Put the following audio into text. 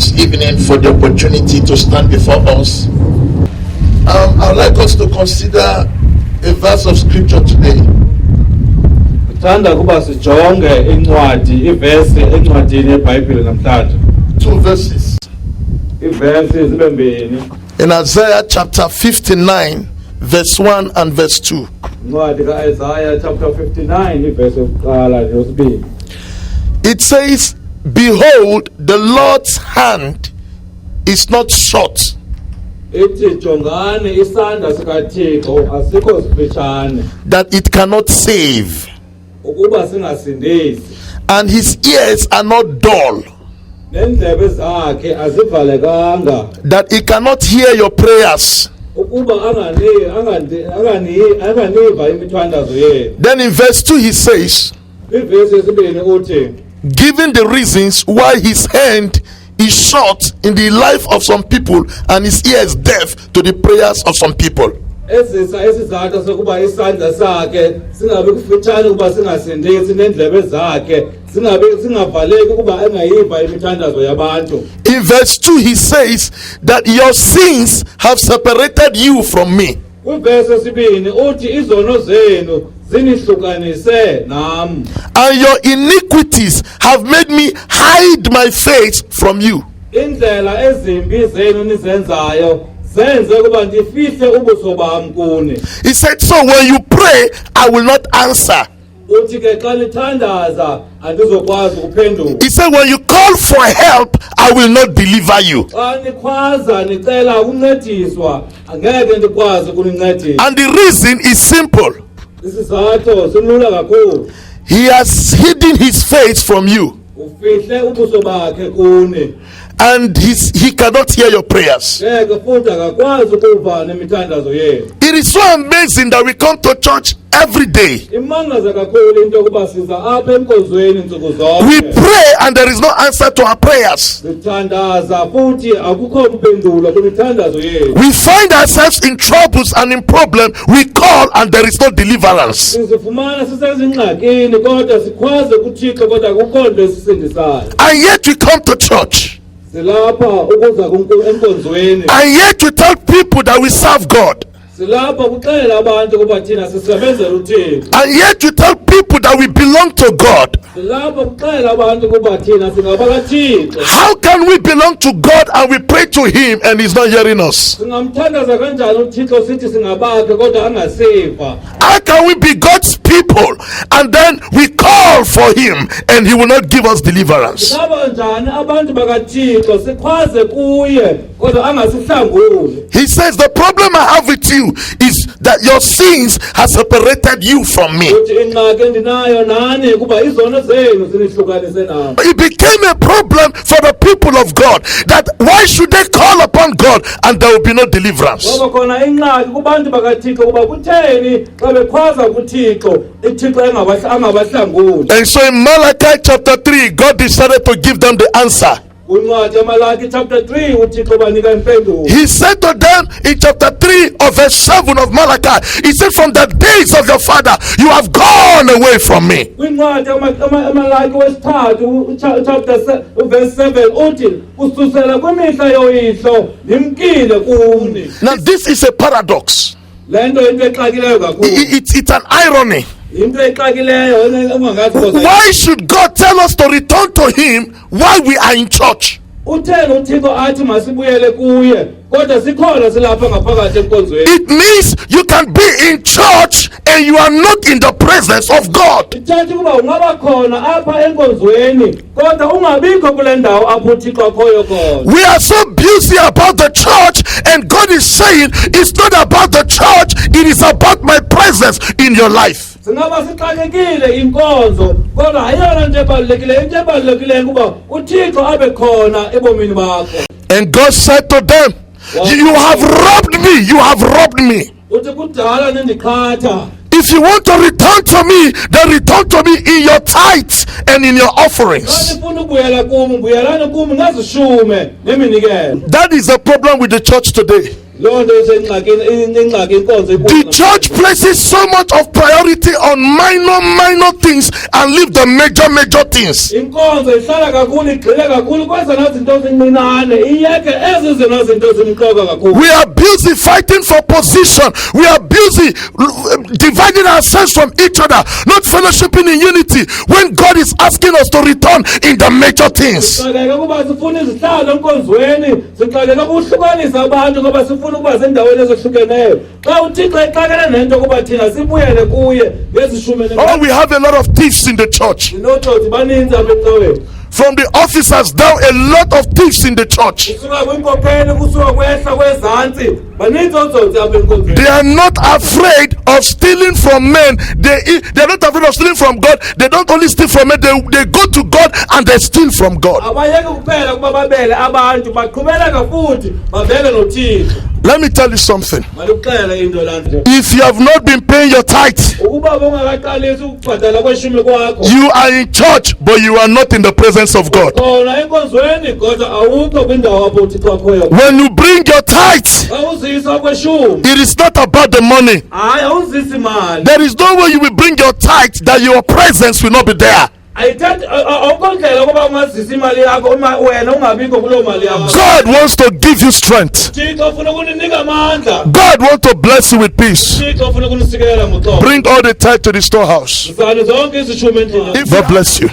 this evening for the opportunity to stand before us. I would like us to consider a verse of scripture today. Two verses. In Isaiah chapter 59, verse 1 and verse 2. It says, "Behold, the Lord's hand is not short, that it cannot save, and his ears are not dull, that he cannot hear your prayers." Then in verse 2 he says, giving the reasons why his hand is short in the life of some people and his ear is deaf to the prayers of some people. In verse 2 he says that your sins have separated you from me, and your iniquities have made me hide my face from you. He said, so when you pray, I will not answer. He said, when you call for help, I will not deliver you. And the reason is simple. He has hidden his face from you, and he cannot hear your prayers. It is so amazing that we come to church every day. We pray and there is no answer to our prayers. We find ourselves in troubles and in problems. We call and there is no deliverance. And yet we come to church. And yet we tell people that we serve God. And yet you tell people that we belong to God. How can we belong to God and we pray to him and he's not hearing us? How can we be God's people and then we call for him and he will not give us deliverance? He says the problem I have with you is that your sins have separated you from me. It became a problem for the people of God that why should they call upon God and there will be no deliverance? And so in Malachi chapter 3, God decided to give them the answer. He said to them in chapter 3 of verse 7 of Malachi, he said, from the days of your father you have gone away from me. Now this is a paradox. It's an irony. Why should God tell us to return to him while we are in church? It means you can be in church and you are not in the presence of God. We are so busy about the church, and God is saying it's not about the church, it is about my presence in your life. And God said to them, you have robbed me, you have robbed me. If you want to return to me, then return to me in your tithes and in your offerings. That is the problem with the church today. The church places so much of priority on minor things and leave the major things. We are busy fighting for position. We are busy dividing ourselves from each other, not fellowshipping in unity when God is asking us to return in the major things. Oh, we have a lot of thieves in the church. From the officers down, a lot of thieves in the church. They are not afraid of stealing from men. They are not afraid of stealing from God. They don't only steal from men, they go to God and they steal from God. Let me tell you something. If you have not been paying your tithe, you are in church, but you are not in the presence of God. When you bring your tithe, it is not about the money. There is no way you will bring your tithe that your presence will not be there. God wants to give you strength. God wants to bless you with peace. Bring all the tithe to the storehouse. God bless you.